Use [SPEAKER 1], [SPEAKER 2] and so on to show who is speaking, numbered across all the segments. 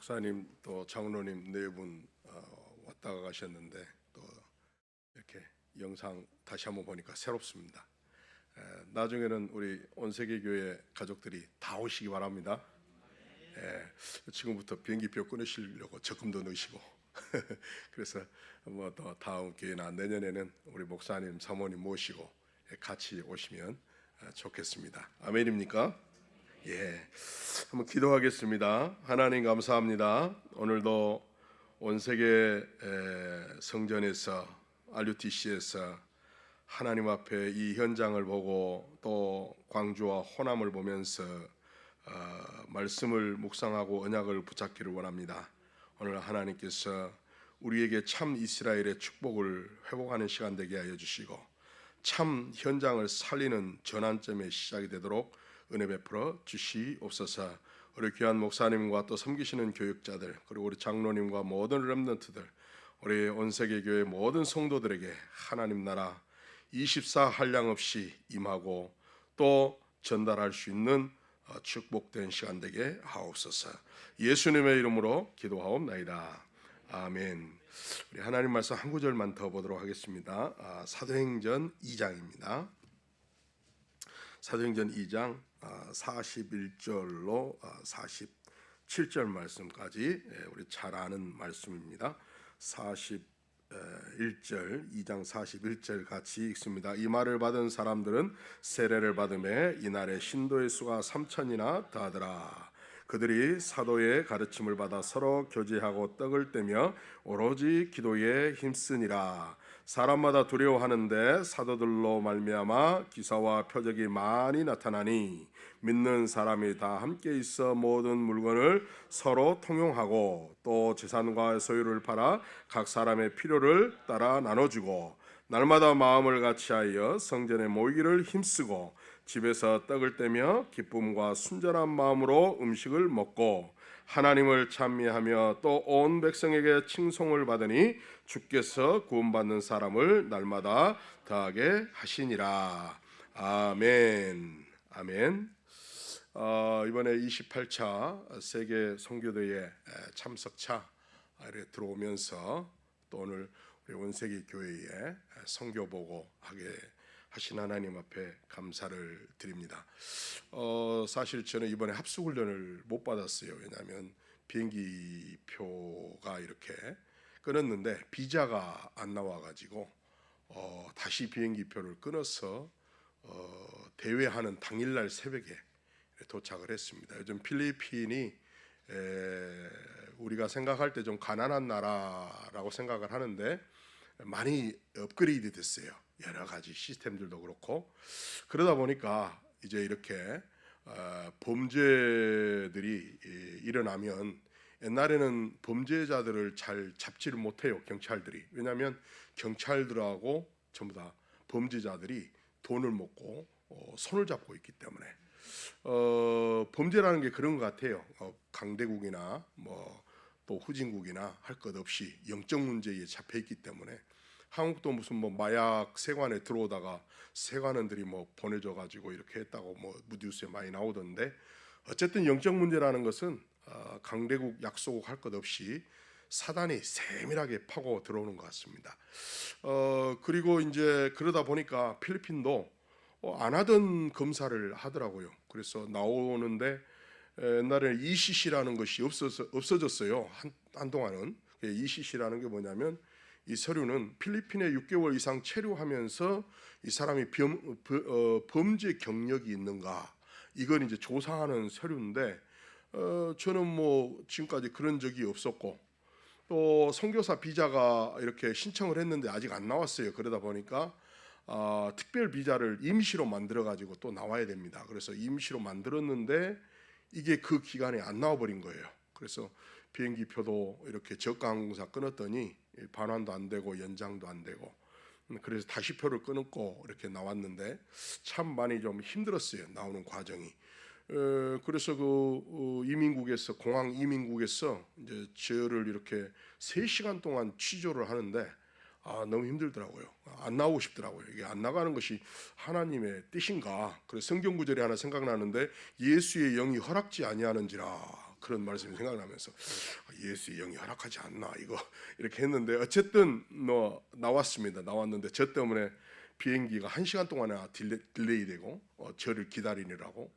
[SPEAKER 1] 목사님 또 장로님 네 분 왔다가 가셨는데 또 이렇게 영상 다시 한번 보니까 새롭습니다. 나중에는 우리 온세계교회 가족들이 다 오시기 바랍니다. 지금부터 비행기표 끊으시려고 적금도 넣으시고 그래서 뭐 또 다음 기회나 내년에는 우리 목사님 사모님 모시고 같이 오시면 좋겠습니다. 아멘입니까? 예, 한번 기도하겠습니다. 하나님 감사합니다. 오늘도 온 세계 성전에서 RUTC에서 하나님 앞에 이 현장을 보고 또 광주와 호남을 보면서 말씀을 묵상하고 언약을 붙잡기를 원합니다. 오늘 하나님께서 우리에게 참 이스라엘의 축복을 회복하는 시간 되게 하여 주시고 참 현장을 살리는 전환점의 시작이 되도록 은혜 베풀어 주시옵소서. 우리 귀한 목사님과 또 섬기시는 교육자들 그리고 우리 장로님과 모든 렘넌트들 우리 온세계교회 모든 성도들에게 하나님 나라 24 한량 없이 임하고 또 전달할 수 있는 축복된 시간 되게 하옵소서. 예수님의 이름으로 기도하옵나이다. 아멘. 우리 하나님 말씀 한 구절만 더 보도록 하겠습니다. 사도행전 2장입니다. 사도행전 2장 41절로 47절 말씀까지 우리 잘 아는 말씀입니다. 41절 2장 41절 같이 읽습니다. 이 말을 받은 사람들은 세례를 받음에 이날의 신도의 수가 3,000이나 더하더라. 그들이 사도의 가르침을 받아 서로 교제하고 떡을 떼며 오로지 기도에 힘쓰니라. 사람마다 두려워하는데 사도들로 말미암아 기사와 표적이 많이 나타나니 믿는 사람이 다 함께 있어 모든 물건을 서로 통용하고 또 재산과 소유를 팔아 각 사람의 필요를 따라 나눠주고 날마다 마음을 같이하여 성전에 모이기를 힘쓰고 집에서 떡을 떼며 기쁨과 순전한 마음으로 음식을 먹고 하나님을 찬미하며 또 온 백성에게 칭송을 받으니 주께서 구원받는 사람을 날마다 더하게 하시니라. 아멘. 아멘. 이번에 28차 세계 선교대회 참석차 이렇게 들어오면서 또 오늘 우리 온세계 교회에 선교 보고 하게 하신 하나님 앞에 감사를 드립니다. 사실 저는 이번에 합숙훈련을 못 받았어요. 왜냐하면 비행기 표가 이렇게 끊었는데 비자가 안 나와가지고 다시 비행기 표를 끊어서 대회하는 당일날 새벽에 도착을 했습니다. 요즘 필리핀이 우리가 생각할 때 좀 가난한 나라라고 생각을 하는데 많이 업그레이드 됐어요. 여러 가지 시스템들도 그렇고 그러다 보니까 이제 이렇게 범죄들이 일어나면 옛날에는 범죄자들을 잘 잡지를 못해요. 경찰들이. 왜냐하면 경찰들하고 전부 다 범죄자들이 돈을 먹고 손을 잡고 있기 때문에 범죄라는 게 그런 것 같아요. 강대국이나 뭐 또 후진국이나 할 것 없이 영적 문제에 잡혀 있기 때문에 한국도 무슨 뭐 마약 세관에 들어오다가 세관원들이 뭐 보내줘 가지고 이렇게 했다고 뭐 뉴스에 많이 나오던데 어쨌든 영적 문제라는 것은 강대국 약소국 할 것 없이 사단이 세밀하게 파고 들어오는 것 같습니다. 그리고 이제 그러다 보니까 필리핀도 안 하던 검사를 하더라고요. 그래서 나오는데 옛날에 ECC라는 것이 없어졌어요. 한동안은. ECC라는 게 뭐냐면 이 서류는 필리핀에 6개월 이상 체류하면서 이 사람이 범죄 경력이 있는가 이걸 이제 조사하는 서류인데 저는 뭐 지금까지 그런 적이 없었고 또 선교사 비자가 이렇게 신청을 했는데 아직 안 나왔어요. 그러다 보니까 특별 비자를 임시로 만들어 가지고 또 나와야 됩니다. 그래서 임시로 만들었는데 이게 그 기간에 안 나와버린 거예요. 그래서 비행기 표도 이렇게 저가 항공사 끊었더니 반환도 안 되고 연장도 안 되고 그래서 다시 표를 끊고 이렇게 나왔는데 참 많이 좀 힘들었어요. 나오는 과정이. 그래서 그 이민국에서 공항 이민국에서 이제 저를 이렇게 3시간 동안 취조를 하는데 너무 힘들더라고요. 안 나오고 싶더라고요. 이게 안 나가는 것이 하나님의 뜻인가? 그래서 성경 구절이 하나 생각나는데 예수의 영이 허락지 아니하는지라 그런 말씀이 생각나면서 예수의 영이 허락하지 않나 이거 이렇게 했는데 어쨌든 나왔습니다. 나왔는데 저 때문에 비행기가 1시간 동안이나 딜레이 되고 저를 기다리느라고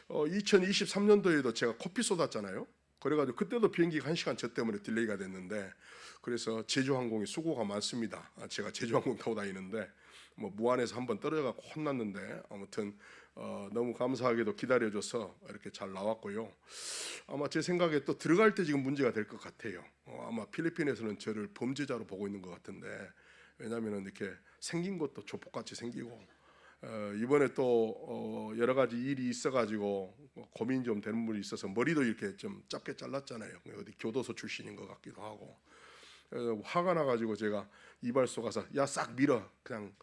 [SPEAKER 1] 2023년도에도 제가 커피 쏟았잖아요. 그래가지고 그때도 비행기가 1시간 저 때문에 딜레이가 됐는데 그래서 제주항공이 수고가 많습니다. 제가 제주항공 타고 다니는데 뭐 무안에서 한번 떨어져갖고 혼났는데 아무튼 너무 감사하게도 기다려줘서 이렇게 잘 나왔고요. 아마 제 생각에 또 들어갈 때 지금 문제가 될 것 같아요. 아마 필리핀에서는 저를 범죄자로 보고 있는 것 같은데 왜냐하면 이렇게 생긴 것도 조폭같이 생기고 이번에 또 여러 가지 일이 있어가지고 고민이 좀 되는 분이 있어서 머리도 이렇게 좀 짧게 잘랐잖아요. 어디 교도소 출신인 것 같기도 하고 화가 나가지고 제가 이발소 가서 야 싹 밀어 그냥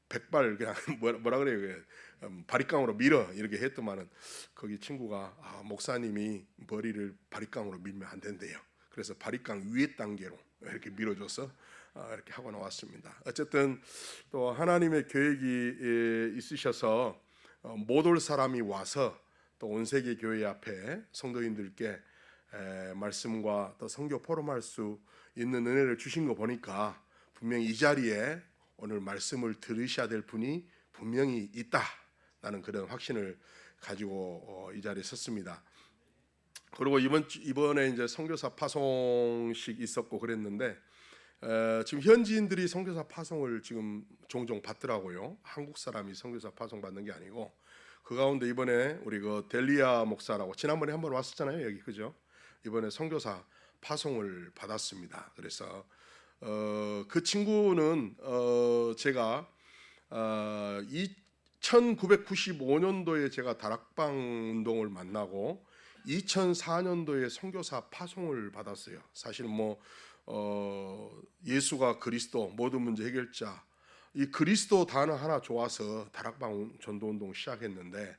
[SPEAKER 1] 백발 그냥 뭐라 그래요 바리깡으로 밀어 이렇게 했더만은 거기 친구가 목사님이 머리를 바리깡으로 밀면 안 된대요. 그래서 바리깡 위에 단계로 이렇게 밀어줘서 이렇게 하고 나왔습니다. 어쨌든 또 하나님의 계획이 있으셔서 못 올 사람이 와서 또 온 세계 교회 앞에 성도인들께 말씀과 또 선교 포럼할 수 있는 은혜를 주신 거 보니까 분명히 이 자리에 오늘 말씀을 들으셔야 될 분이 분명히 있다라는 그런 확신을 가지고 이 자리에 섰습니다. 그리고 이번에 이제 선교사 파송식 있었고 그랬는데 지금 현지인들이 선교사 파송을 지금 종종 받더라고요. 한국 사람이 선교사 파송 받는 게 아니고 그 가운데 이번에 우리 그 델리아 목사라고 지난번에 한번 왔었잖아요 여기 그죠? 이번에 선교사 파송을 받았습니다. 그래서 그 친구는 제가 1995년도에 제가 다락방 운동을 만나고 2004년도에 선교사 파송을 받았어요. 사실 예수가 그리스도 모든 문제 해결자 이 그리스도 단어 하나 좋아서 다락방 전도운동 시작했는데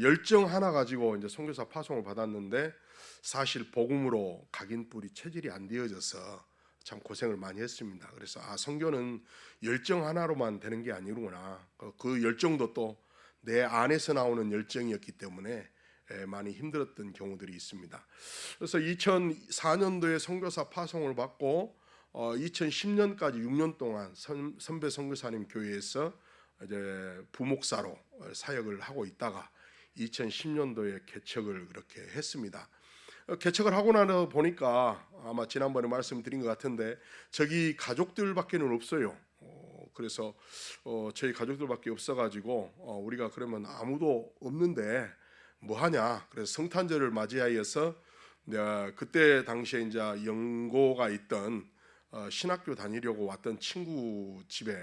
[SPEAKER 1] 열정 하나 가지고 이제 선교사 파송을 받았는데 사실 복음으로 각인뿌리 체질이 안 되어져서 참 고생을 많이 했습니다. 그래서 선교는 열정 하나로만 되는 게 아니구나. 그 열정도 또 내 안에서 나오는 열정이었기 때문에 많이 힘들었던 경우들이 있습니다. 그래서 2004년도에 선교사 파송을 받고 2010년까지 6년 동안 선배 선교사님 교회에서 이제 부목사로 사역을 하고 있다가 2010년도에 개척을 그렇게 했습니다. 개척을 하고 나서 보니까 아마 지난번에 말씀드린 것 같은데 저기 가족들밖에는 없어요. 그래서 저희 가족들밖에 없어가지고 우리가 그러면 아무도 없는데 뭐 하냐? 그래서 성탄절을 맞이하여서 그때 당시에 이제 영고가 있던 신학교 다니려고 왔던 친구 집에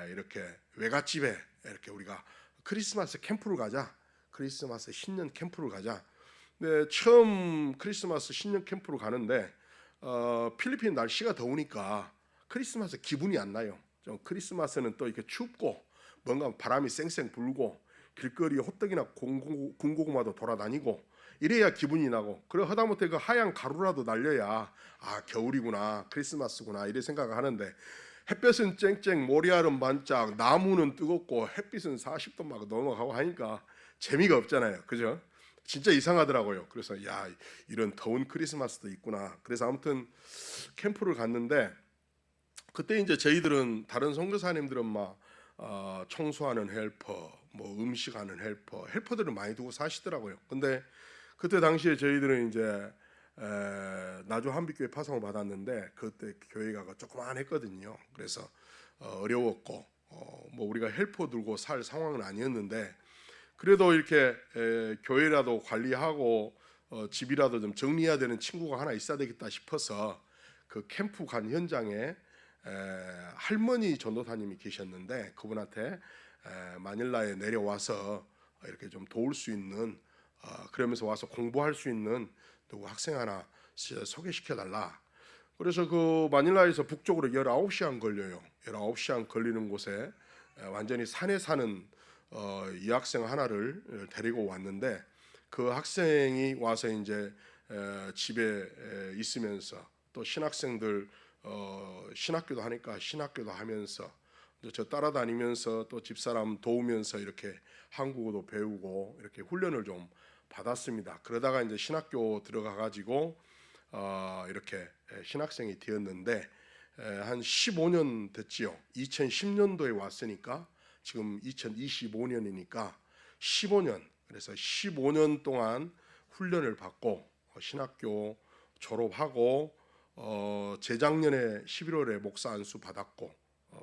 [SPEAKER 1] 이렇게 외갓집에 이렇게 우리가 크리스마스 캠프를 가자. 크리스마스 신년 캠프를 가자. 네, 처음 크리스마스 신년 캠프로 가는데 필리핀 날씨가 더우니까 크리스마스 기분이 안 나요. 좀 크리스마스는 또 이렇게 춥고 뭔가 바람이 쌩쌩 불고 길거리에 호떡이나 군고구마도 돌아다니고 이래야 기분이 나고 그래 하다못해 그 하얀 가루라도 날려야 겨울이구나 크리스마스구나 이래 생각을 하는데 햇볕은 쨍쨍 모래알은 반짝 나무는 뜨겁고 햇빛은 40도 막 넘어가고 하니까 재미가 없잖아요. 그죠? 진짜 이상하더라고요. 그래서 이런 더운 크리스마스도 있구나. 그래서 아무튼 캠프를 갔는데 그때 이제 저희들은 다른 선교사님들은 막 청소하는 헬퍼, 뭐 음식하는 헬퍼들을 많이 두고 사시더라고요. 근데 그때 당시에 저희들은 이제 나주 한빛교회 파송을 받았는데 그때 교회가 조그만했거든요. 그래서 어려웠고 뭐 우리가 헬퍼 들고 살 상황은 아니었는데 그래도 이렇게 교회라도 관리하고 집이라도 좀 정리해야 되는 친구가 하나 있어야 되겠다 싶어서 그 캠프 간 현장에 할머니 전도사님이 계셨는데 그분한테 마닐라에 내려와서 이렇게 좀 도울 수 있는 그러면서 와서 공부할 수 있는 누구 학생 하나 소개시켜달라. 그래서 그 마닐라에서 북쪽으로 19시간 걸려요. 19시간 걸리는 곳에 완전히 산에 사는 여학생 하나를 데리고 왔는데 그 학생이 와서 이제 집에 있으면서 또 신학생들 신학교도 하니까 신학교도 하면서 저 따라다니면서 또 집사람 도우면서 이렇게 한국어도 배우고 이렇게 훈련을 좀 받았습니다. 그러다가 이제 신학교 들어가 가지고 이렇게 신학생이 되었는데 한 15년 됐지요. 2010년도에 왔으니까 지금 2025년이니까 15년, 그래서 15년 동안 훈련을 받고 신학교 졸업하고 재작년에 11월에 목사 안수 받았고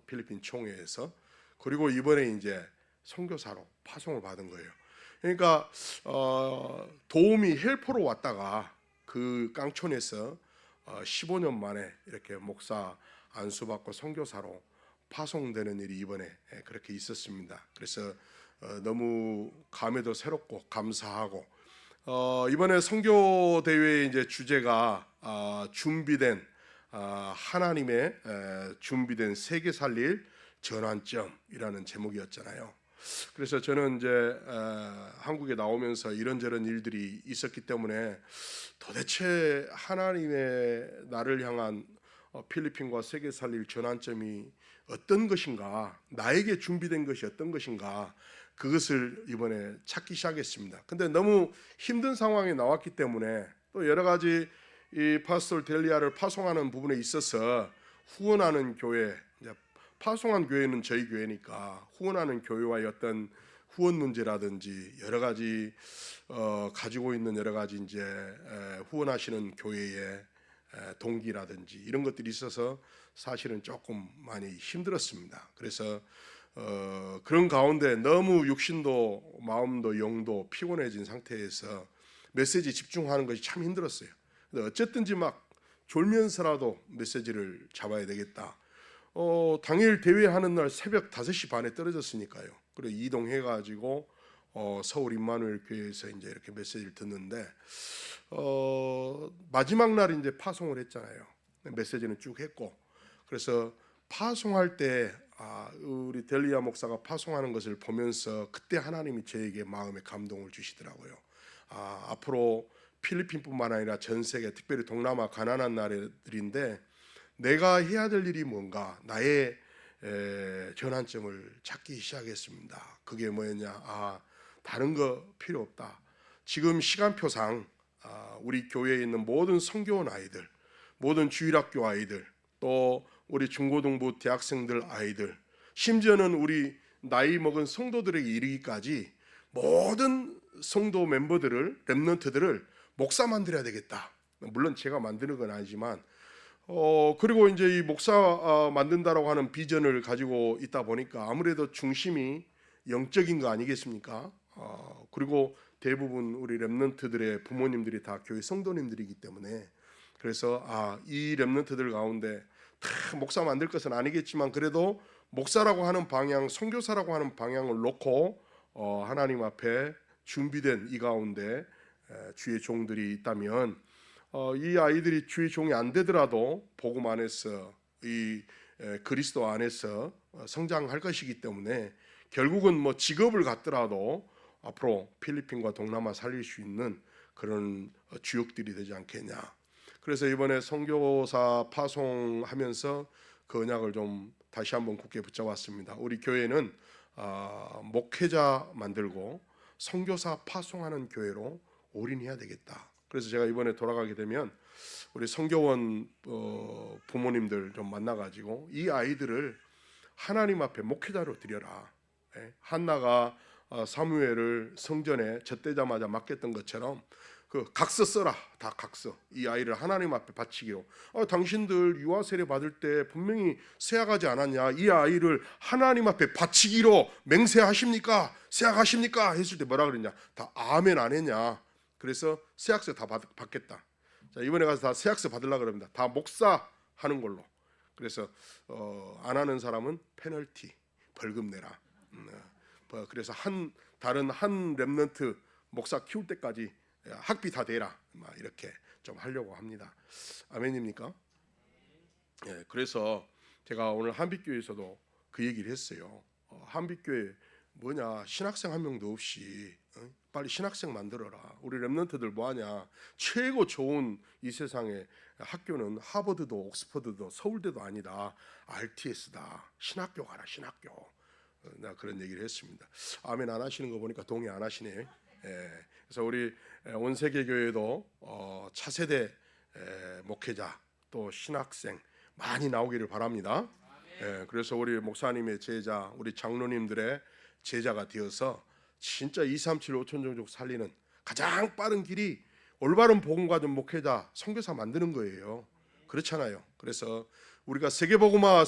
[SPEAKER 1] 필리핀 총회에서, 그리고 이번에 이제 선교사로 파송을 받은 거예요. 그러니까 도우미 헬퍼로 왔다가 그 깡촌에서 15년 만에 이렇게 목사 안수받고 선교사로 파송되는 일이 이번에 그렇게 있었습니다. 그래서 너무 감회도 새롭고 감사하고, 이번에 선교 대회의 이제 주제가 준비된 하나님의 준비된 세계 살릴 전환점이라는 제목이었잖아요. 그래서 저는 이제 한국에 나오면서 이런저런 일들이 있었기 때문에 도대체 하나님의 나를 향한 필리핀과 세계 살릴 전환점이 어떤 것인가, 나에게 준비된 것이 어떤 것인가, 그것을 이번에 찾기 시작했습니다. 근데 너무 힘든 상황이 나왔기 때문에 또 여러 가지 이 파스톨 델리아를 파송하는 부분에 있어서 후원하는 교회, 파송한 교회는 저희 교회니까 후원하는 교회와의 어떤 후원 문제라든지 여러 가지 가지고 있는 여러 가지 이제 후원하시는 교회의 동기라든지 이런 것들이 있어서 사실은 조금 많이 힘들었습니다. 그래서 그런 가운데 너무 육신도 마음도 영도 피곤해진 상태에서 메시지 집중하는 것이 참 힘들었어요. 근데 어쨌든지 막 졸면서라도 메시지를 잡아야 되겠다. 당일 대회하는 날 새벽 5시 반에 떨어졌으니까요. 그리고 이동해가지고 서울 임마누엘 교회에서 이제 이렇게 메시지를 듣는데 마지막 날 이제 파송을 했잖아요. 메시지는 쭉 했고, 그래서 파송할 때 우리 델리아 목사가 파송하는 것을 보면서 그때 하나님이 저에게 마음에 감동을 주시더라고요. 앞으로 필리핀뿐만 아니라 전 세계, 특별히 동남아 가난한 나라들인데 내가 해야 될 일이 뭔가, 나의 전환점을 찾기 시작했습니다. 그게 뭐였냐? 다른 거 필요 없다. 지금 시간표상 우리 교회에 있는 모든 선교원 아이들, 모든 주일학교 아이들, 또 우리 중고등부 대학생들 아이들, 심지어는 우리 나이 먹은 성도들에게 이르기까지 모든 성도 멤버들을, 렘넌트들을 목사 만들어야 되겠다. 물론 제가 만드는 건 아니지만 그리고 이제 이 목사 만든다라고 하는 비전을 가지고 있다 보니까 아무래도 중심이 영적인 거 아니겠습니까? 그리고 대부분 우리 렘넌트들의 부모님들이 다 교회 성도님들이기 때문에, 그래서 이 렘넌트들 가운데 다 목사 만들 것은 아니겠지만 그래도 목사라고 하는 방향, 선교사라고 하는 방향을 놓고 하나님 앞에 준비된 이 가운데 주의 종들이 있다면 이 아이들이 주의 종이 안 되더라도 복음 안에서 이 그리스도 안에서 성장할 것이기 때문에 결국은 뭐 직업을 갖더라도 앞으로 필리핀과 동남아 살릴 수 있는 그런 주역들이 되지 않겠냐. 그래서 이번에 선교사 파송하면서 그 언약을 좀 다시 한번 굳게 붙잡았습니다. 우리 교회는 목회자 만들고 선교사 파송하는 교회로 올인해야 되겠다. 그래서 제가 이번에 돌아가게 되면 우리 선교원 부모님들 좀 만나가지고 이 아이들을 하나님 앞에 목회자로 드려라. 한나가 사무엘을 성전에 젖대자마자 맡겼던 것처럼 그 각서 써라. 다 각서. 이 아이를 하나님 앞에 바치기로. 당신들 유아 세례 받을 때 분명히 세약하지 않았냐? 이 아이를 하나님 앞에 바치기로 맹세하십니까? 세약하십니까? 했을 때 뭐라 그랬냐? 다 아멘 안 했냐? 그래서 세약서 다 받겠다. 자, 이번에 가서 다 세약서 받으려고 그럽니다. 다 목사 하는 걸로. 그래서 안 하는 사람은 페널티, 벌금 내라. 그래서 다른 한 렘넌트 목사 키울 때까지 학비 다 대라. 이렇게 좀 하려고 합니다. 아멘입니까? 예, 그래서 제가 오늘 한빛교회에서도 그 얘기를 했어요. 한빛교회 뭐냐, 신학생 한 명도 없이 빨리 신학생 만들어라. 우리 렘넌트들 뭐하냐, 최고 좋은 이 세상의 학교는 하버드도 옥스퍼드도 서울대도 아니다, RTS다. 신학교 가라, 신학교. 나 그런 얘기를 했습니다. 아멘 안 하시는 거 보니까 동의 안 하시네. 그래서 우리 온세계 교회도 차세대 목회자 또 신학생 많이 나오기를 바랍니다. 그래서 우리 목사님의 제자, 우리 장로님들의 제자가 되어서 진짜 237 5천종족 살리는 가장 빠른 길이 올바른 복음가진 목회자, 선교사 만드는 거예요. 그렇잖아요. 그래서 우리가 세계복음화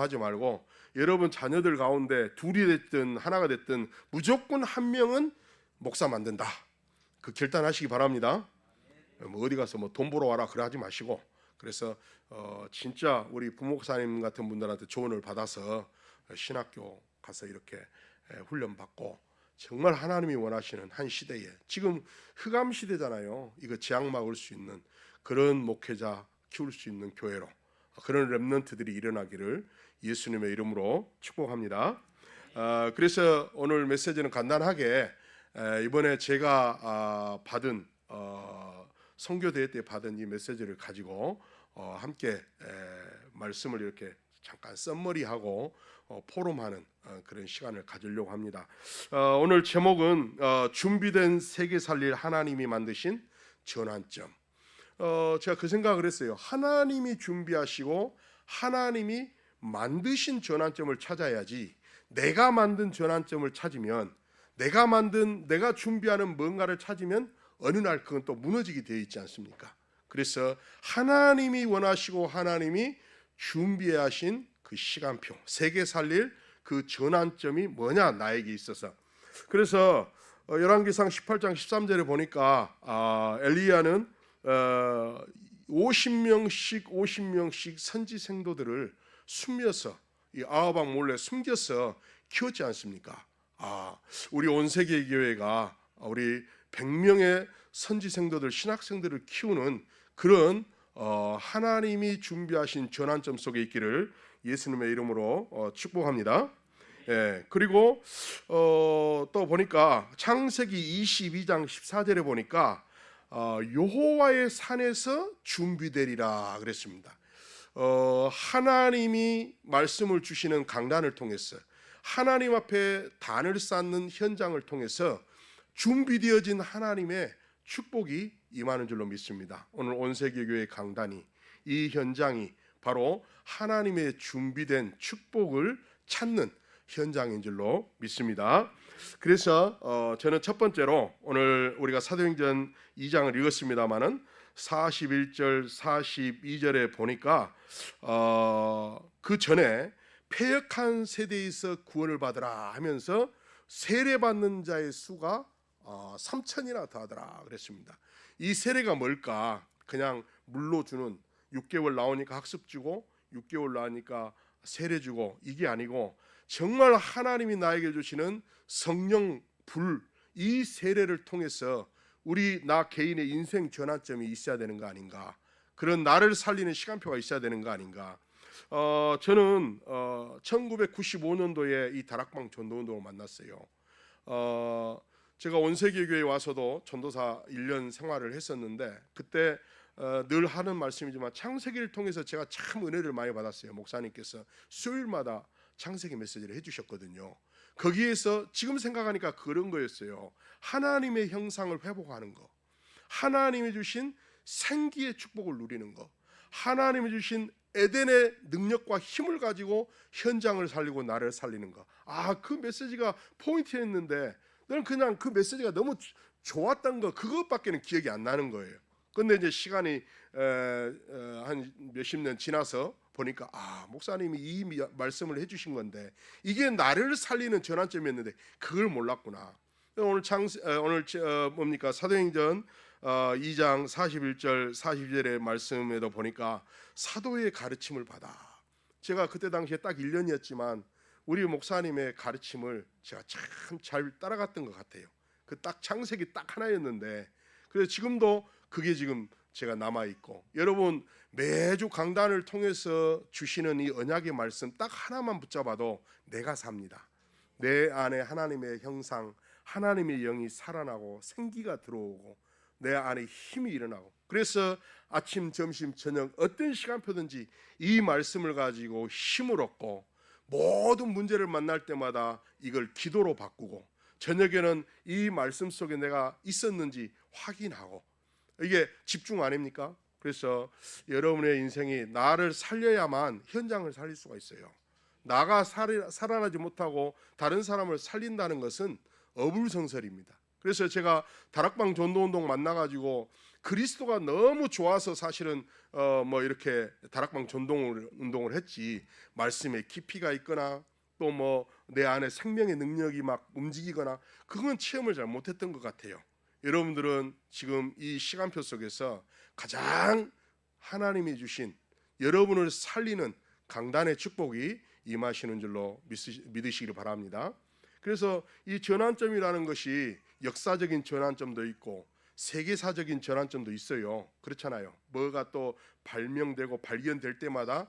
[SPEAKER 1] 하지 말고 여러분 자녀들 가운데 둘이 됐든 하나가 됐든 무조건 한 명은 목사 만든다. 그 결단하시기 바랍니다. 뭐 어디 가서 뭐 돈 벌어 와라 그래 하지 마시고, 그래서 진짜 우리 부목사님 같은 분들한테 조언을 받아서 신학교 가서 이렇게 훈련 받고 정말 하나님이 원하시는 한 시대에, 지금 흑암 시대잖아요. 이거 재앙 막을 수 있는 그런 목회자 키울 수 있는 교회로, 그런 렘넌트들이 일어나기를 예수님의 이름으로 축복합니다. 그래서 오늘 메시지는 간단하게 이번에 제가 받은 선교대회 때 받은 이 메시지를 가지고 함께 말씀을 이렇게 잠깐 썸머리하고 포럼하는 그런 시간을 가지려고 합니다. 오늘 제목은 준비된 세계 살릴 하나님이 만드신 전환점. 제가 그 생각을 했어요. 하나님이 준비하시고 하나님이 만드신 전환점을 찾아야지, 내가 만든 전환점을 찾으면, 내가 준비하는 뭔가를 찾으면 어느 날 그건 또 무너지게 되어 있지 않습니까? 그래서 하나님이 원하시고 하나님이 준비해 하신 그 시간표, 세계 살릴 그 전환점이 뭐냐 나에게 있어서. 그래서 열왕기상 18장 13절에 보니까 엘리야는 50명씩 선지 생도들을 숨겨서 이 아하방 몰래 숨겨서 키웠지 않습니까? 우리 온세계 교회가 우리 100명의 선지 생도들, 신학생들을 키우는 그런 하나님이 준비하신 전환점 속에 있기를 예수님의 이름으로 축복합니다. 그리고 또 보니까 창세기 22장 14절에 보니까 여호와의 산에서 준비되리라 그랬습니다. 하나님이 말씀을 주시는 강단을 통해서, 하나님 앞에 단을 쌓는 현장을 통해서 준비되어진 하나님의 축복이 임하는 줄로 믿습니다. 오늘 온세계 교회 강단이, 이 현장이 바로 하나님의 준비된 축복을 찾는 현장인 줄로 믿습니다. 그래서 저는 첫 번째로 오늘 우리가 사도행전 2장을 읽었습니다마는 41절 42절에 보니까 그 전에 패역한 세대에서 구원을 받으라 하면서 세례받는 자의 수가 3천이나 더하더라 그랬습니다. 이 세례가 뭘까? 그냥 물로 주는, 6개월 나오니까 학습 주고 6개월 나오니까 세례 주고, 이게 아니고 정말 하나님이 나에게 주시는 성령 불, 이 세례를 통해서 나 개인의 인생 전환점이 있어야 되는 거 아닌가, 그런 나를 살리는 시간표가 있어야 되는 거 아닌가. 저는 1995년도에 이 다락방 전도운동을 만났어요. 제가 온세계 교회에 와서도 전도사 1년 생활을 했었는데, 그때 늘 하는 말씀이지만 창세기를 통해서 제가 참 은혜를 많이 받았어요. 목사님께서 수요일마다 창세기 메시지를 해주셨거든요. 거기에서 지금 생각하니까 그런 거였어요. 하나님의 형상을 회복하는 거, 하나님이 주신 생기의 축복을 누리는 거, 하나님이 주신 에덴의 능력과 힘을 가지고 현장을 살리고 나를 살리는 거. 그 메시지가 포인트였는데 나는 그냥 그 메시지가 너무 좋았던 거, 그것밖에는 기억이 안 나는 거예요. 근데 이제 시간이 한 몇십 년 지나서 보니까 목사님이 이 말씀을 해주신 건데 이게 나를 살리는 전환점이었는데 그걸 몰랐구나. 오늘 뭡니까? 사도행전 2장 41절 40절의 말씀에도 보니까 사도의 가르침을 받아. 제가 그때 당시에 딱 1년이었지만 우리 목사님의 가르침을 제가 참 잘 따라갔던 것 같아요. 그 딱 창세기 딱 하나였는데, 그래서 지금도 그게 지금 제가 남아 있고, 여러분 매주 강단을 통해서 주시는 이 언약의 말씀 딱 하나만 붙잡아도 내가 삽니다. 내 안에 하나님의 형상, 하나님의 영이 살아나고 생기가 들어오고 내 안에 힘이 일어나고, 그래서 아침, 점심, 저녁 어떤 시간표든지 이 말씀을 가지고 힘을 얻고 모든 문제를 만날 때마다 이걸 기도로 바꾸고 저녁에는 이 말씀 속에 내가 있었는지 확인하고, 이게 집중 아닙니까? 그래서 여러분의 인생이 나를 살려야만 현장을 살릴 수가 있어요. 나가 살아나지 못하고 다른 사람을 살린다는 것은 어불성설입니다. 그래서 제가 다락방 전도운동 만나가지고 그리스도가 너무 좋아서 사실은 이렇게 다락방 전도운동을 했지, 말씀에 깊이가 있거나 또 내 안에 생명의 능력이 막 움직이거나 그건 체험을 잘 못했던 것 같아요. 여러분들은 지금 이 시간표 속에서 가장 하나님이 주신 여러분을 살리는 강단의 축복이 임하시는 줄로 믿으시기를 바랍니다. 그래서 이 전환점이라는 것이 역사적인 전환점도 있고 세계사적인 전환점도 있어요. 그렇잖아요. 뭐가 또 발명되고 발견될 때마다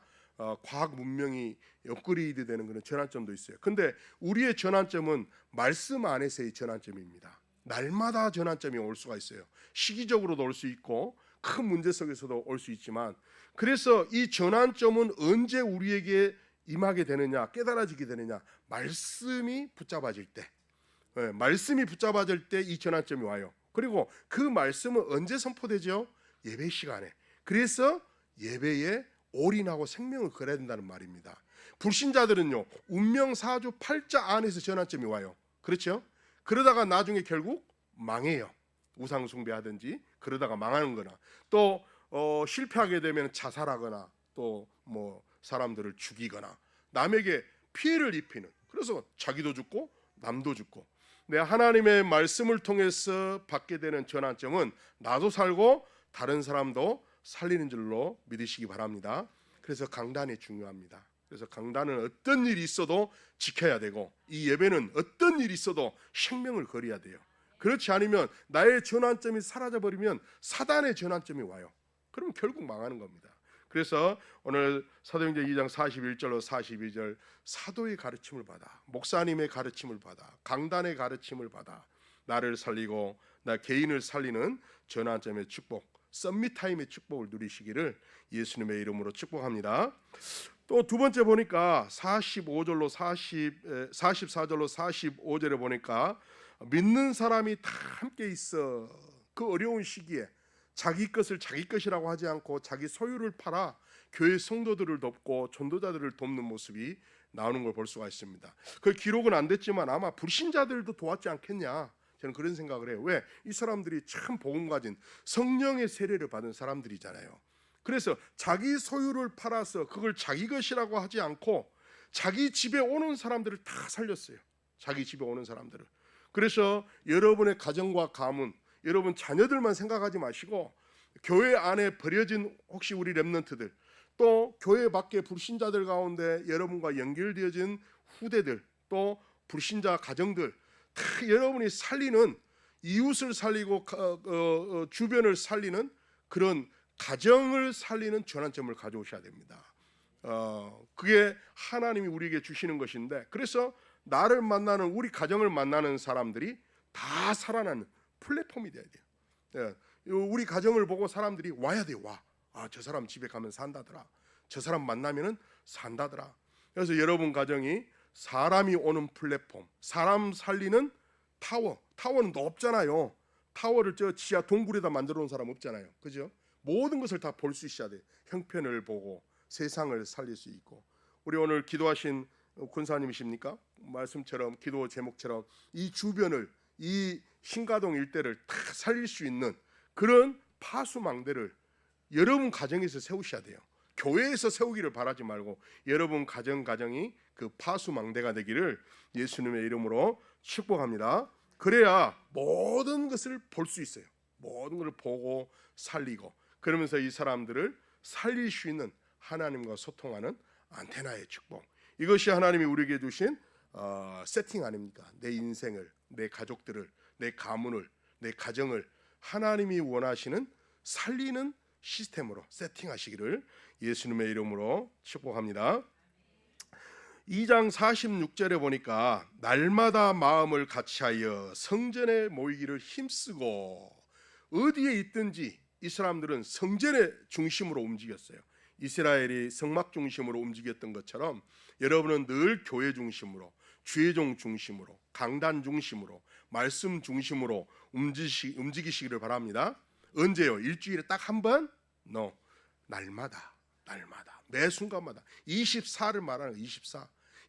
[SPEAKER 1] 과학 문명이 업그레이드 되는 그런 전환점도 있어요. 근데 우리의 전환점은 말씀 안에서의 전환점입니다. 날마다 전환점이 올 수가 있어요. 시기적으로도 올 수 있고 큰 문제 속에서도 올 수 있지만, 그래서 이 전환점은 언제 우리에게 임하게 되느냐, 깨달아지게 되느냐, 말씀이 붙잡아질 때, 말씀이 붙잡아질 때 이 전환점이 와요. 그리고 그 말씀은 언제 선포되죠? 예배 시간에. 그래서 예배에 올인하고 생명을 걸어야 된다는 말입니다. 불신자들은요, 운명사주 8자 안에서 전환점이 와요. 그렇죠? 그러다가 나중에 결국 망해요. 우상 숭배하든지 그러다가 망하는 거나, 또 실패하게 되면 자살하거나 또 사람들을 죽이거나 남에게 피해를 입히는, 그래서 자기도 죽고 남도 죽고. 하나님의 말씀을 통해서 받게 되는 전환점은 나도 살고 다른 사람도 살리는 줄로 믿으시기 바랍니다. 그래서 강단이 중요합니다. 그래서 강단은 어떤 일이 있어도 지켜야 되고, 이 예배는 어떤 일이 있어도 생명을 걸어야 돼요. 그렇지 않으면 나의 전환점이 사라져버리면 사단의 전환점이 와요. 그러면 결국 망하는 겁니다. 그래서 오늘 사도행전 2장 41절로 42절 사도의 가르침을 받아, 목사님의 가르침을 받아, 강단의 가르침을 받아 나를 살리고 나 개인을 살리는 전환점의 축복, 썸밋타임의 축복을 누리시기를 예수님의 이름으로 축복합니다. 또 두 번째 보니까 44절로 45절에 보니까 믿는 사람이 다 함께 있어. 그 어려운 시기에 자기 것을 자기 것이라고 하지 않고 자기 소유를 팔아 교회 성도들을 돕고 전도자들을 돕는 모습이 나오는 걸 볼 수가 있습니다. 그 기록은 안 됐지만 아마 불신자들도 도왔지 않겠냐, 저는 그런 생각을 해요. 왜? 이 사람들이 참 복음 가진 성령의 세례를 받은 사람들이잖아요. 그래서 자기 소유를 팔아서 그걸 자기 것이라고 하지 않고 자기 집에 오는 사람들을 다 살렸어요. 자기 집에 오는 사람들을. 그래서 여러분의 가정과 가문, 여러분 자녀들만 생각하지 마시고 교회 안에 버려진 혹시 우리 렘넌트들, 또 교회 밖에 불신자들 가운데 여러분과 연결되어진 후대들, 또 불신자 가정들 다 여러분이 살리는, 이웃을 살리고 주변을 살리는 그런 가정을 살리는 전환점을 가져오셔야 됩니다. 그게 하나님이 우리에게 주시는 것인데, 그래서 나를 만나는, 우리 가정을 만나는 사람들이 다 살아나는 플랫폼이 돼야 돼요. 우리 가정을 보고 사람들이 와야 돼요. 와, 저 사람 집에 가면 산다더라, 저 사람 만나면은 산다더라. 그래서 여러분 가정이 사람이 오는 플랫폼, 사람 살리는 타워. 타워는 높잖아요. 타워를 저 지하 동굴에다 만들어 놓은 사람 없잖아요. 그죠? 모든 것을 다 볼 수 있어야 돼요. 형편을 보고 세상을 살릴 수 있고. 우리 오늘 기도하신 군사님이십니까? 말씀처럼, 기도 제목처럼 이 주변을, 이 신가동 일대를 다 살릴 수 있는 그런 파수망대를 여러분 가정에서 세우셔야 돼요. 교회에서 세우기를 바라지 말고 여러분 가정이 그 파수망대가 되기를 예수님의 이름으로 축복합니다. 그래야 모든 것을 볼 수 있어요. 모든 것을 보고 살리고, 그러면서 이 사람들을 살릴 수 있는 하나님과 소통하는 안테나의 축복. 이것이 하나님이 우리에게 주신 세팅 아닙니까? 내 인생을, 내 가족들을, 내 가문을, 내 가정을 하나님이 원하시는 살리는 시스템으로 세팅하시기를 예수님의 이름으로 축복합니다. 2장 46절에 보니까 날마다 마음을 같이하여 성전에 모이기를 힘쓰고, 어디에 있든지 이 사람들은 성전의 중심으로 움직였어요. 이스라엘이 성막 중심으로 움직였던 것처럼 여러분은 늘 교회 중심으로, 주의종 중심으로, 강단 중심으로, 말씀 중심으로 움직이시기를 바랍니다. 언제요? 일주일에 딱 한 번? No. 날마다 매 순간마다 24를 말하는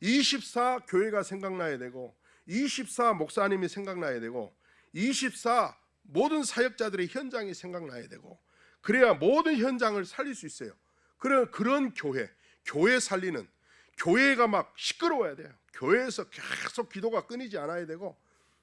[SPEAKER 1] 24 교회가 생각나야 되고, 24 목사님이 생각나야 되고, 24 모든 사역자들의 현장이 생각나야 되고, 그래야 모든 현장을 살릴 수 있어요. 그런 교회 살리는, 교회가 막 시끄러워야 돼요. 교회에서 계속 기도가 끊이지 않아야 되고,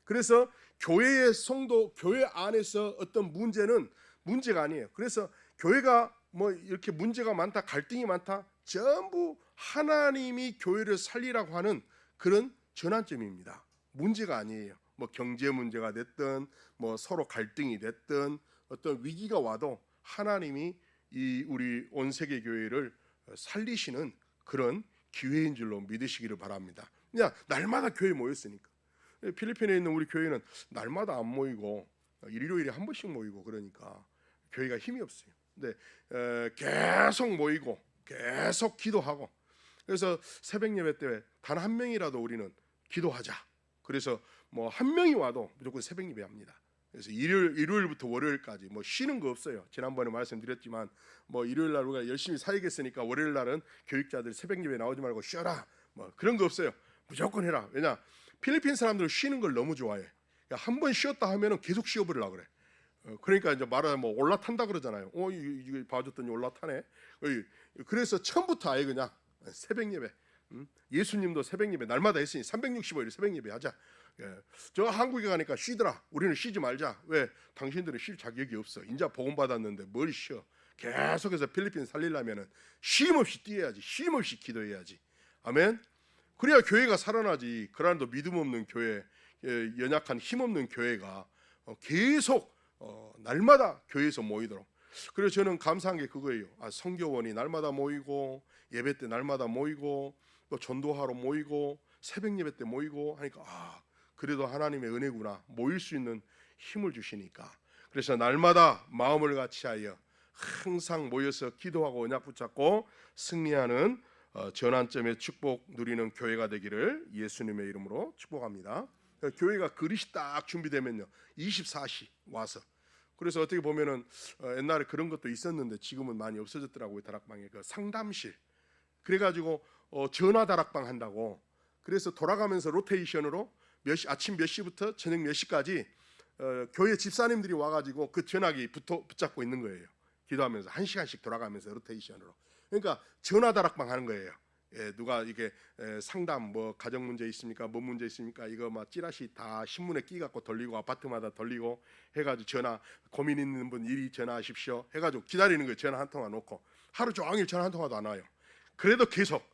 [SPEAKER 1] 그래서 교회의 성도, 교회 안에서 어떤 문제는 문제가 아니에요. 그래서 교회가 뭐 이렇게 문제가 많다, 갈등이 많다, 전부 하나님이 교회를 살리라고 하는 그런 전환점입니다. 문제가 아니에요. 뭐 경제 문제가 됐든, 뭐 서로 갈등이 됐든, 어떤 위기가 와도 하나님이 이 우리 온 세계 교회를 살리시는 그런 기회인 줄로 믿으시기를 바랍니다. 그냥 날마다 교회 모였으니까. 필리핀에 있는 우리 교회는 날마다 안 모이고 일요일에 한 번씩 모이고, 그러니까 교회가 힘이 없어요. 근데 계속 모이고 계속 기도하고, 그래서 새벽 예배 때 단 한 명이라도 우리는 기도하자. 그래서 뭐 한 명이 와도 무조건 새벽 예배 합니다. 그래서 일요일부터 월요일까지 뭐 쉬는 거 없어요. 지난번에 말씀드렸지만 뭐 일요일 날 우리가 열심히 사역했으니까 월요일 날은 교육자들 새벽 예배 나오지 말고 쉬어라, 뭐 그런 거 없어요. 무조건 해라. 왜냐? 필리핀 사람들은 쉬는 걸 너무 좋아해. 한 번 쉬었다 하면은 계속 쉬어버리려고 그래. 그러니까 이제 말하면 뭐 올라탄다 그러잖아요. 이거 봐줬더니 올라타네. 그래서 처음부터 아예 그냥 새벽 예배. 예수님도 새벽 예배 날마다 했으니 365일 새벽 예배 하자. 저 한국에 가니까 쉬더라. 우리는 쉬지 말자. 왜? 당신들은 쉴 자격이 없어. 인자 복음 받았는데 뭘 쉬어? 계속해서 필리핀 살리려면은 쉼없이 뛰어야지. 쉼없이 기도해야지. 아멘. 그래야 교회가 살아나지. 그러나도 믿음 없는 교회, 연약한 힘 없는 교회가 계속 날마다 교회에서 모이도록. 그래서 저는 감사한 게 그거예요. 성교원이 날마다 모이고, 예배 때 날마다 모이고, 또 전도하러 모이고, 새벽 예배 때 모이고 하니까 그래도 하나님의 은혜구나. 모일 수 있는 힘을 주시니까. 그래서 날마다 마음을 같이하여 항상 모여서 기도하고 언약 붙잡고 승리하는 전환점의 축복 누리는 교회가 되기를 예수님의 이름으로 축복합니다. 교회가 그릇이 딱 준비되면요 24시 와서, 그래서 어떻게 보면은 옛날에 그런 것도 있었는데 지금은 많이 없어졌더라고요. 다락방에 그 상담실, 그래가지고 전화 다락방 한다고. 그래서 돌아가면서 로테이션으로 아침 몇 시부터 저녁 몇 시까지 교회 집사님들이 와가지고 그 전화기 붙잡고 있는 거예요. 기도하면서 1시간씩 돌아가면서 로테이션으로. 그러니까 전화 다락방 하는 거예요. 누가 이게 상담, 뭐 가정 문제 있습니까? 뭐 문제 있습니까? 이거 막 찌라시 다 신문에 끼 갖고 돌리고 아파트마다 돌리고 해가지고 전화, 고민 있는 분 이리 전화하십시오 해가지고 기다리는 거예요. 전화 한 통화 놓고 하루 종일 전화 한 통화도 안 와요. 그래도 계속.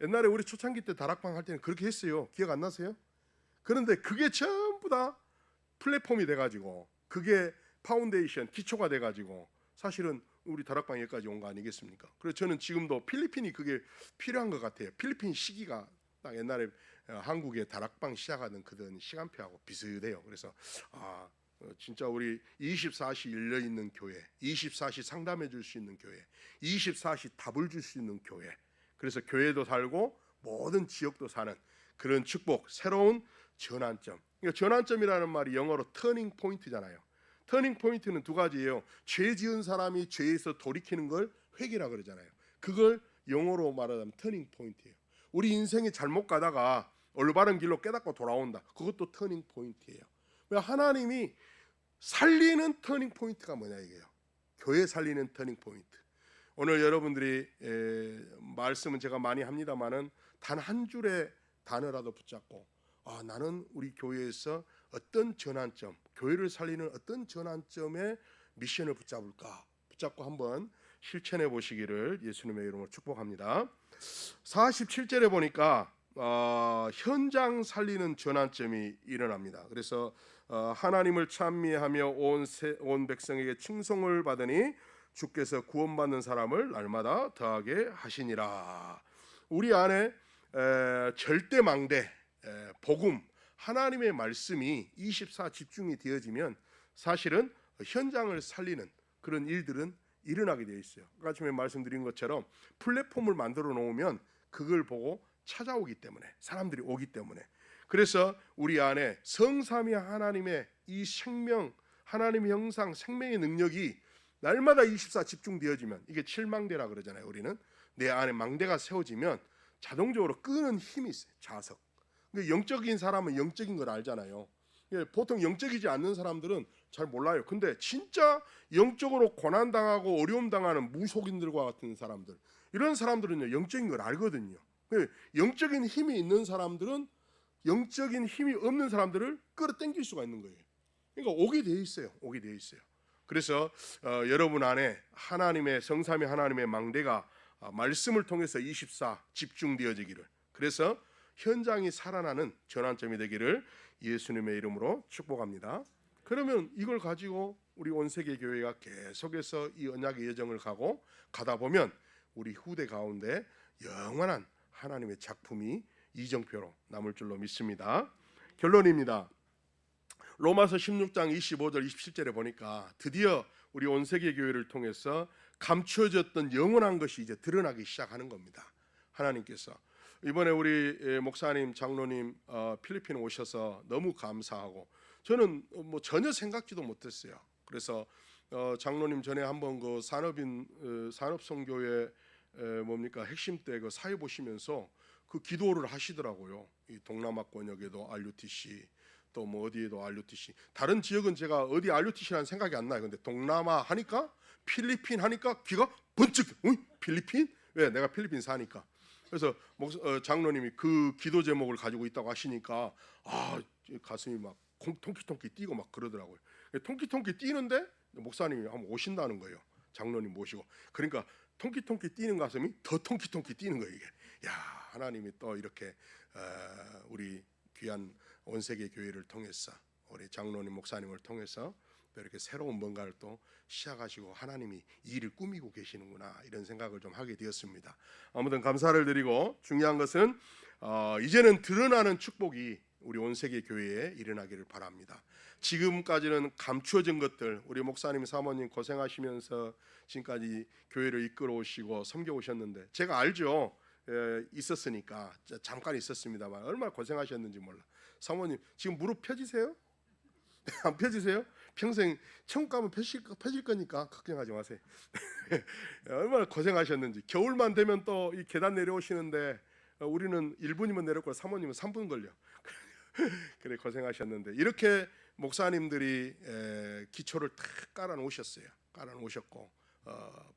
[SPEAKER 1] 옛날에 우리 초창기 때 다락방 할 때는 그렇게 했어요. 기억 안 나세요? 그런데 그게 전부 다 플랫폼이 돼가지고, 그게 파운데이션, 기초가 돼가지고 사실은 우리 다락방 여기까지 온 거 아니겠습니까? 그래서 저는 지금도 필리핀이 그게 필요한 것 같아요. 필리핀 시기가 딱 옛날에 한국의 다락방 시작하는 그런 시간표하고 비슷해요. 그래서 진짜 우리 24시 열려 있는 교회, 24시 상담해 줄 수 있는 교회, 24시 답을 줄 수 있는 교회. 그래서 교회도 살고 모든 지역도 사는 그런 축복, 새로운 전환점. 그러니까 전환점이라는 말이 영어로 터닝 포인트잖아요. 터닝 포인트는 두 가지예요. 죄 지은 사람이 죄에서 돌이키는 걸 회개라 그러잖아요. 그걸 영어로 말하자면 터닝 포인트예요. 우리 인생이 잘못 가다가 올바른 길로 깨닫고 돌아온다. 그것도 터닝 포인트예요. 하나님이 살리는 터닝 포인트가 뭐냐 이게요. 교회 살리는 터닝 포인트. 오늘 여러분들이 말씀은 제가 많이 합니다만은 단 한 줄의 단어라도 붙잡고 나는 우리 교회에서 어떤 전환점, 교회를 살리는 어떤 전환점의 미션을 붙잡고 한번 실천해 보시기를 예수님의 이름으로 축복합니다. 47절에 보니까 현장 살리는 전환점이 일어납니다. 그래서 하나님을 찬미하며 온 백성에게 칭송을 받으니 주께서 구원받는 사람을 날마다 더하게 하시니라. 우리 안에 절대망대, 복음, 하나님의 말씀이 24 집중이 되어지면 사실은 현장을 살리는 그런 일들은 일어나게 되어 있어요. 아까 전에 말씀드린 것처럼 플랫폼을 만들어 놓으면 그걸 보고 찾아오기 때문에, 사람들이 오기 때문에. 그래서 우리 안에 성삼위 하나님의 이 생명, 하나님의 형상, 생명의 능력이 날마다 24 집중되어지면, 이게 칠망대라 그러잖아요. 우리는 내 안에 망대가 세워지면 자동적으로 끄는 힘이 있어요. 자석. 영적인 사람은 영적인 걸 알잖아요. 보통 영적이지 않는 사람들은 잘 몰라요. 근데 진짜 영적으로 고난당하고 어려움 당하는 무속인들과 같은 사람들, 이런 사람들은요, 영적인 걸 알거든요. 영적인 힘이 있는 사람들은 영적인 힘이 없는 사람들을 끌어당길 수가 있는 거예요. 그러니까 오게 돼 있어요. 오게 돼 있어요. 그래서 여러분 안에 하나님의 성삼위 하나님의 망대가 말씀을 통해서 24 집중되어지기를, 그래서 현장이 살아나는 전환점이 되기를 예수님의 이름으로 축복합니다. 그러면 이걸 가지고 우리 온세계 교회가 계속해서 이 언약의 여정을 가다 보면 우리 후대 가운데 영원한 하나님의 작품이 이정표로 남을 줄로 믿습니다. 결론입니다. 로마서 16장 25절 27절에 보니까 드디어 우리 온세계 교회를 통해서 감추어졌던 영원한 것이 이제 드러나기 시작하는 겁니다. 하나님께서 이번에 우리 목사님, 장로님 필리핀에 오셔서 너무 감사하고, 저는 뭐 전혀 생각지도 못했어요. 그래서 장로님 전에 한번 그 산업선교회 뭡니까 핵심 때 그 사회 보시면서 그 기도를 하시더라고요. 이 동남아 권역에도 RUTC, 또 뭐 어디에도 RUTC. 다른 지역은 제가 어디 RUTC라는 생각이 안 나요. 근데 동남아 하니까, 필리핀 하니까 귀가 번쩍. 필리핀? 왜? 내가 필리핀 사니까. 그래서 장로님이 그 기도 제목을 가지고 있다고 하시니까 가슴이 막 통키통키 뛰고 막 그러더라고요. 통키통키 뛰는데 목사님이 한번 오신다는 거예요. 장로님 모시고. 그러니까 통키통키 뛰는 가슴이 더 통키통키 뛰는 거예요. 이게. 야, 하나님이 또 이렇게 우리 귀한 온세계 교회를 통해서, 우리 장로님 목사님을 통해서 또 이렇게 새로운 뭔가를 또 시작하시고 하나님이 이 일을 꾸미고 계시는구나, 이런 생각을 좀 하게 되었습니다. 아무튼 감사를 드리고, 중요한 것은 이제는 드러나는 축복이 우리 온세계 교회에 일어나기를 바랍니다. 지금까지는 감추어진 것들, 우리 목사님 사모님 고생하시면서 지금까지 교회를 이끌어 오시고 섬겨 오셨는데, 제가 알죠. 있었으니까 잠깐 있었습니다만 얼마나 고생하셨는지 몰라. 사모님 지금 무릎 펴지세요? 안 펴지세요? 평생 천국 가면 펴질 거니까 걱정하지 마세요. 얼마나 고생하셨는지. 겨울만 되면 또 이 계단 내려오시는데 우리는 1분이면 내려오고 사모님은 3분 걸려. 그래 고생하셨는데, 이렇게 목사님들이 기초를 탁 깔아놓으셨어요. 깔아놓으셨고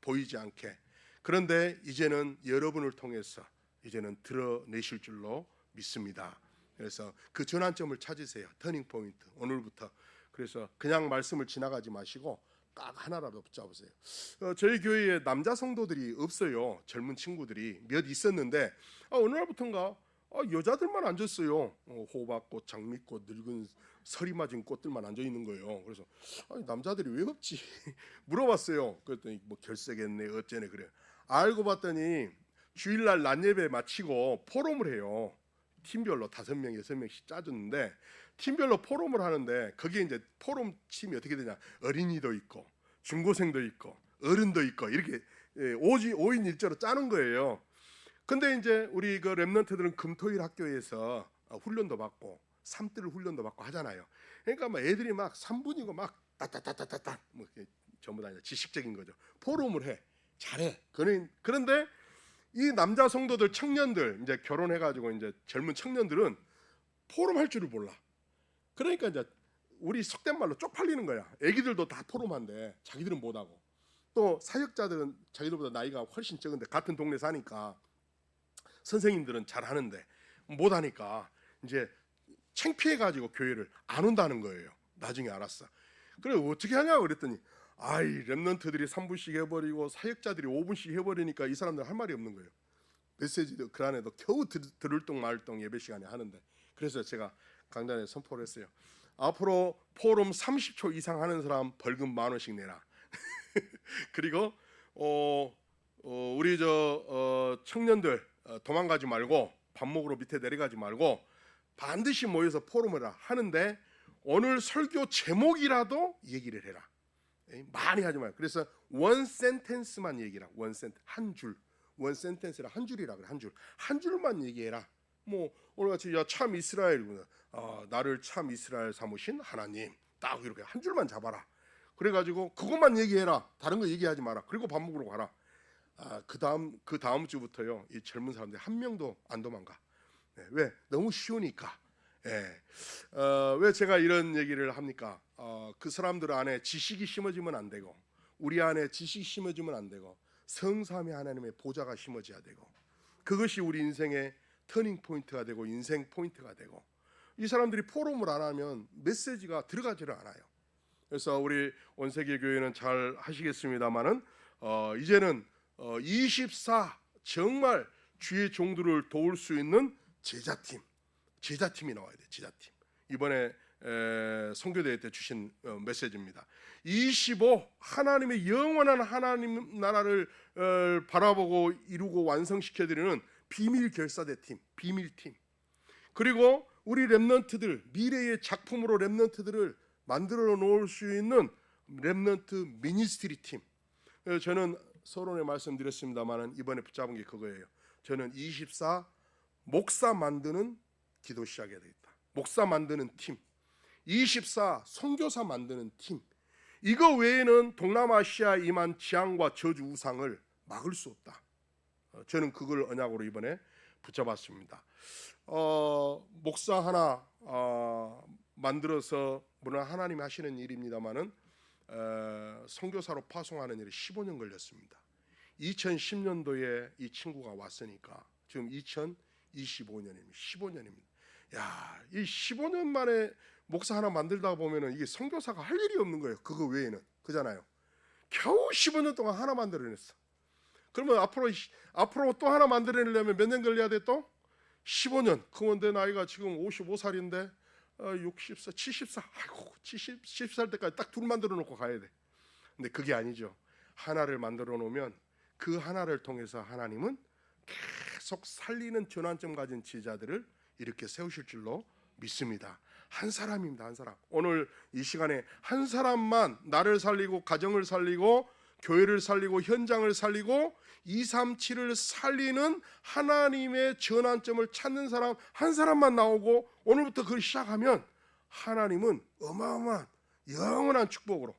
[SPEAKER 1] 보이지 않게. 그런데 이제는 여러분을 통해서 이제는 드러내실 줄로 믿습니다. 그래서 그 전환점을 찾으세요. 터닝 포인트, 오늘부터. 그래서 그냥 말씀을 지나가지 마시고 딱 하나라도 붙잡으세요. 저희 교회에 남자 성도들이 없어요. 젊은 친구들이 몇 있었는데 어느 날부터인가 여자들만 앉았어요. 호박꽃, 장미꽃, 늙은 서리 맞은 꽃들만 앉아 있는 거예요. 그래서 남자들이 왜 없지? 물어봤어요. 그랬더니 뭐 결석했네 어쩌네 그래. 알고 봤더니 주일날 낮 예배 마치고 포럼을 해요. 팀별로 5명, 6명씩 짜줬는데 팀별로 포럼을 하는데, 거기에 이제 포럼 팀이 어떻게 되냐, 어린이도 있고 중고생도 있고 어른도 있고 이렇게 5인 1조로 짜는 거예요. 근데 이제 우리 그 렘넌트들은 금토일 학교에서 훈련도 받고 삼뜰 훈련도 받고 하잖아요. 그러니까 막 애들이 막 3분이고 막 따따따따따 뭐 전부 다 지식적인 거죠. 포럼을 해, 잘해. 그런데 이 남자 성도들, 청년들, 이제 결혼해가지고 이제 젊은 청년들은 포럼 할 줄을 몰라. 그러니까 이제 우리 속된 말로 쪽팔리는 거야. 애기들도 다 포럼한데 자기들은 못하고, 또 사역자들은 자기들보다 나이가 훨씬 적은데 같은 동네 사니까 선생님들은 잘하는데 못하니까 이제 창피해가지고 교회를 안 온다는 거예요. 나중에 알았어. 그래 어떻게 하냐고 그랬더니 렘넌트들이 3분씩 해버리고 사역자들이 5분씩 해버리니까 이 사람들 할 말이 없는 거예요. 메시지도 그 안에도 겨우 들을 동 말 동 예배 시간에 하는데. 그래서 제가 강단에 선포를 했어요. 앞으로 포럼 30초 이상 하는 사람 벌금 10,000원씩 내라. 그리고 우리 청년들 도망가지 말고 밥 먹으러 밑에 내려가지 말고 반드시 모여서 포럼을 하는데 오늘 설교 제목이라도 얘기를 해라. 많이 하지 마요. 그래서 원 센텐스만 얘기라. 원 센텐스, 한 줄. 원 센텐스라 한 줄이라 그래. 한 줄만 얘기해라. 뭐 오늘같이 야 참 이스라엘, 나를 참 이스라엘 삼으신 하나님, 딱 이렇게 한 줄만 잡아라. 그래가지고 그것만 얘기해라. 다른 거 얘기하지 마라. 그리고 밥 먹으러 가라. 그 다음 주부터요, 이 젊은 사람들 한 명도 안 도망가. 네, 왜? 너무 쉬우니까. 예. 왜 제가 이런 얘기를 합니까? 그 사람들 안에 지식이 심어지면 안 되고, 우리 안에 지식이 심어지면 안 되고, 성삼위 하나님의 보좌가 심어져야 되고, 그것이 우리 인생의 터닝 포인트가 되고 인생 포인트가 되고, 이 사람들이 포럼을 안 하면 메시지가 들어가지를 않아요. 그래서 우리 온세계 교회는 잘 하시겠습니다만은 이제는 24 정말 주의 종들을 도울 수 있는 제자팀이 나와야 돼. 제자팀. 이번에 선교대회 때 주신 메시지입니다. 25 하나님의 영원한 하나님 나라를 바라보고 이루고 완성시켜드리는 비밀 결사대 팀, 비밀팀. 그리고 우리 렘넌트들, 미래의 작품으로 렘넌트들을 만들어 놓을 수 있는 렘넌트 미니스트리 팀. 저는 서론에 말씀드렸습니다만 이번에 붙잡은 게 그거예요. 저는 24 목사 만드는 기도 시작해야 되겠다. 목사 만드는 팀, 24 선교사 만드는 팀. 이거 외에는 동남아시아 임한 재앙과 저주 우상을 막을 수 없다. 저는 그걸 언약으로 이번에 붙잡았습니다. 목사 하나 만들어서 물론 하나님이 하시는 일입니다만은 선교사로 파송하는 일이 15년 걸렸습니다. 2010년도에 이 친구가 왔으니까 지금 2025년입니다. 15년입니다. 야, 이 15년 만에 목사 하나 만들다 보면은 이게 선교사가 할 일이 없는 거예요. 그거 외에는. 그잖아요. 겨우 15년 동안 하나 만들어냈어. 그러면 앞으로 또 하나 만들어내려면 몇 년 걸려야 돼 또? 15년. 그러면 내 나이가 지금 55살인데 60살, 70살. 아이고, 70살 때까지 딱 둘 만들어 놓고 가야 돼. 근데 그게 아니죠. 하나를 만들어 놓으면 그 하나를 통해서 하나님은 계속 살리는 전환점 가진 제자들을 이렇게 세우실 줄로 믿습니다. 한 사람입니다. 한 사람. 오늘 이 시간에 한 사람만 나를 살리고 가정을 살리고 교회를 살리고 현장을 살리고 237을 살리는 하나님의 전환점을 찾는 사람 한 사람만 나오고 오늘부터 그걸 시작하면 하나님은 어마어마한 영원한 축복으로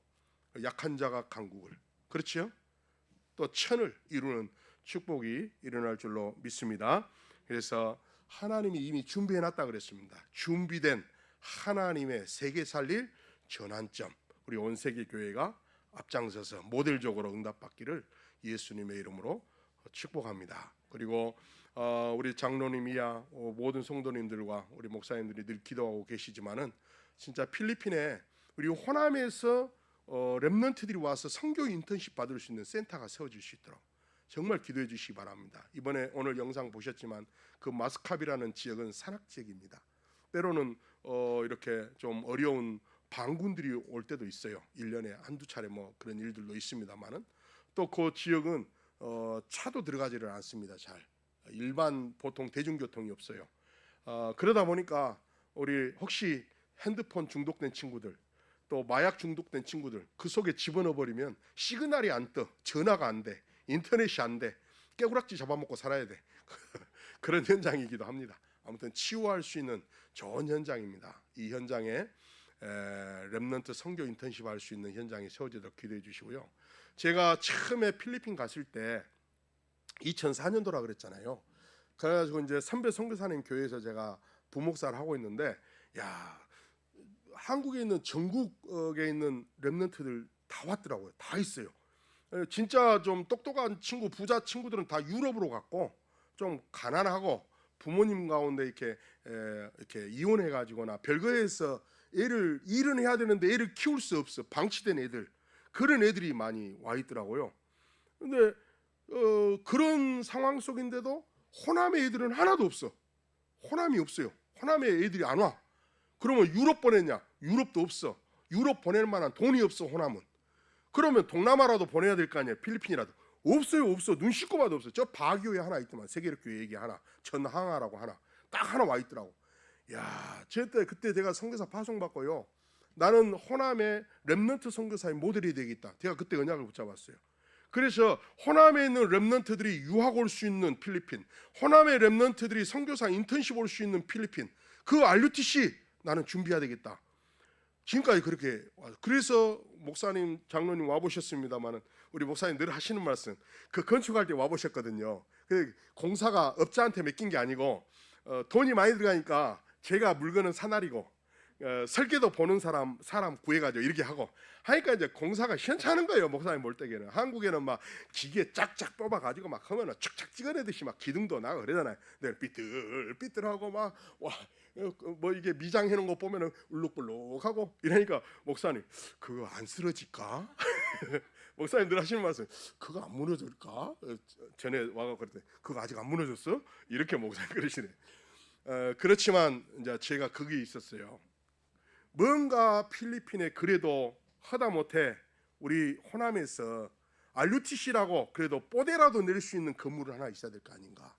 [SPEAKER 1] 약한 자가 강국을, 그렇죠? 또 천을 이루는 축복이 일어날 줄로 믿습니다. 그래서 하나님이 이미 준비해놨다 그랬습니다. 준비된 하나님의 세계 살릴 전환점, 우리 온세계 교회가 앞장서서 모델적으로 응답받기를 예수님의 이름으로 축복합니다. 그리고 우리 장로님이야 모든 성도님들과 우리 목사님들이 늘 기도하고 계시지만은 진짜 필리핀에 우리 호남에서 렘넌트들이 와서 선교 인턴십 받을 수 있는 센터가 세워질 수 있도록 정말 기도해 주시기 바랍니다. 이번에 오늘 영상 보셨지만 그 마스캅이라는 지역은 산악지역입니다. 때로는 이렇게 좀 어려운 반군들이 올 때도 있어요. 1년에 한두 차례 뭐 그런 일들도 있습니다만은 또 그 지역은 차도 들어가지를 않습니다. 잘 일반 보통 대중교통이 없어요. 그러다 보니까 우리 혹시 핸드폰 중독된 친구들 또 마약 중독된 친구들 그 속에 집어넣어 버리면 시그널이 안 떠, 전화가 안 돼, 인터넷이 안 돼, 깨구락지 잡아먹고 살아야 돼. 그런 현장이기도 합니다. 아무튼 치유할 수 있는 좋은 현장입니다. 이 현장에 렘넌트 선교 인턴십 할 수 있는 현장이 세워지도록 기도해 주시고요. 제가 처음에 필리핀 갔을 때 2004년도라 그랬잖아요. 그래가지고 이제 선배 선교사님 교회에서 제가 부목사를 하고 있는데, 야, 한국에 있는 전국에 있는 렘넌트들 다 왔더라고요. 다 있어요. 진짜 좀 똑똑한 친구, 부자 친구들은 다 유럽으로 갔고, 좀 가난하고 부모님 가운데 이렇게 이혼해가지거나 별거에서 일은 해야 되는데 애를 키울 수 없어 방치된 애들, 그런 애들이 많이 와 있더라고요. 근데 그런 상황 속인데도 호남의 애들은 하나도 없어. 호남이 없어요. 호남의 애들이 안 와. 그러면 유럽 보냈냐? 유럽도 없어. 유럽 보낼 만한 돈이 없어 호남은. 그러면 동남아라도 보내야 될 거 아니에요. 필리핀이라도. 없어요. 없어. 눈 씻고 봐도 없어요. 저 바교에 하나 있더만. 세계력교회 얘기 하나. 전항아라고 하나. 딱 하나 와 있더라고. 야, 그때 제가 선교사 파송받고요. 나는 호남의 렘넌트 선교사의 모델이 되겠다. 제가 그때 언약을 붙잡았어요. 그래서 호남에 있는 렘넌트들이 유학 올 수 있는 필리핀, 호남의 렘넌트들이 선교사 인턴십 올 수 있는 필리핀, 그 RUTC 나는 준비해야 되겠다. 지금까지 그렇게 와서, 그래서 목사님, 장로님 와보셨습니다만은 우리 목사님 늘 하시는 말씀, 그 건축할 때 와보셨거든요. 그 공사가 업자한테 맡긴 게 아니고 돈이 많이 들어가니까 제가 물건은 사나리고 설계도 보는 사람 구해가지고 이렇게 하고 하니까 이제 공사가 시원찮은 거예요. 목사님 볼 때에는. 한국에는 막 기계 짝짝 뽑아가지고 막 하면은 착착 찍어내듯이 막 기둥도 나고 그러잖아요. 근데 삐뚤삐뚤하고 막 와 뭐 이게 미장해 놓은 거 보면은 울룩불룩하고 이러니까 목사님 그거 안 쓰러질까? 목사님 늘 하시는 말씀, 그거 안 무너질까? 전에 와가 그랬더니 그거 아직 안 무너졌어? 이렇게 목사님 그러시네. 그렇지만 이제 제가 거기 있었어요. 뭔가 필리핀에 그래도 하다못해 우리 호남에서 RUTC라고 그래도 뽀대라도 낼 수 있는 건물을 하나 있어야 될 거 아닌가.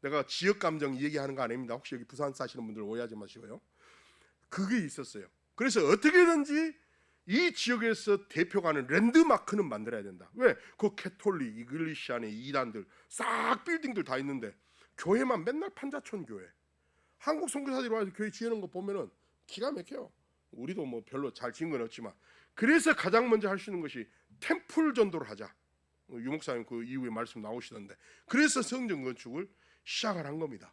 [SPEAKER 1] 내가 지역 감정 얘기하는 거 아닙니다. 혹시 여기 부산 사시는 분들 오해하지 마시고요. 그게 있었어요. 그래서 어떻게든지 이 지역에서 대표가는 랜드마크는 만들어야 된다. 왜? 그 캐톨릭, 이글리시안의 이단들 싹 빌딩들 다 있는데 교회만 맨날 판자촌 교회. 한국 선교사들이 와서 교회 지어놓은 거 보면은 기가 막혀요. 우리도 뭐 별로 잘 지은 건 없지만, 그래서 가장 먼저 할 수 있는 것이 템플 전도를 하자. 유 목사님 그 이후에 말씀 나오시던데, 그래서 성전 건축을 시작을 한 겁니다.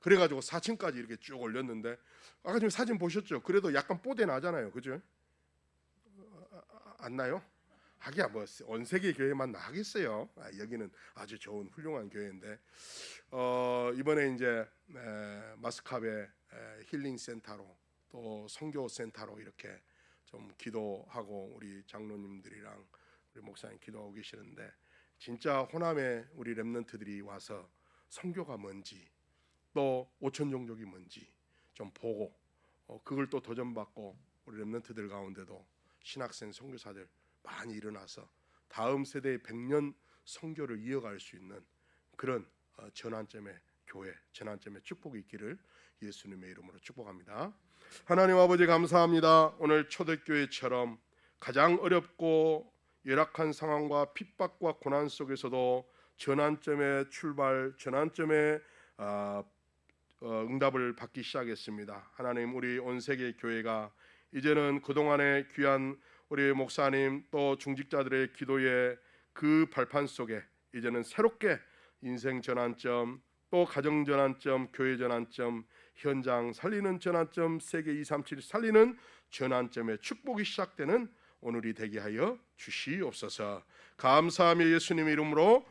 [SPEAKER 1] 그래가지고 4층까지 이렇게 쭉 올렸는데, 아까 지금 사진 보셨죠? 그래도 약간 뽀대 나잖아요, 그죠? 안 나요? 하기야 뭐 온 세계 교회만 나겠어요. 여기는 아주 좋은 훌륭한 교회인데, 이번에 이제 마스캅의 힐링 센터로 또 선교 센터로 이렇게 좀 기도하고 우리 장로님들이랑 우리 목사님 기도하고 계시는데, 진짜 호남에 우리 렘넌트들이 와서 선교가 뭔지 또 오천 종족이 뭔지 좀 보고 그걸 또 도전받고 우리 렘넌트들 가운데도 신학생 선교사들 많이 일어나서 다음 세대의 100년 선교를 이어갈 수 있는 그런 전환점의 교회, 전환점의 축복이 있기를 예수님의 이름으로 축복합니다. 하나님 아버지 감사합니다. 오늘 초대교회처럼 가장 어렵고 열악한 상황과 핍박과 고난 속에서도 전환점의 출발, 전환점의 응답을 받기 시작했습니다. 하나님, 우리 온 세계 교회가 이제는 그동안의 귀한 우리 목사님 또 중직자들의 기도의 그 발판 속에 이제는 새롭게 인생 전환점, 또 가정 전환점, 교회 전환점, 현장 살리는 전환점, 세계 237 살리는 전환점의 축복이 시작되는 오늘이 되게 하여 주시옵소서. 감사하며 예수님의 이름으로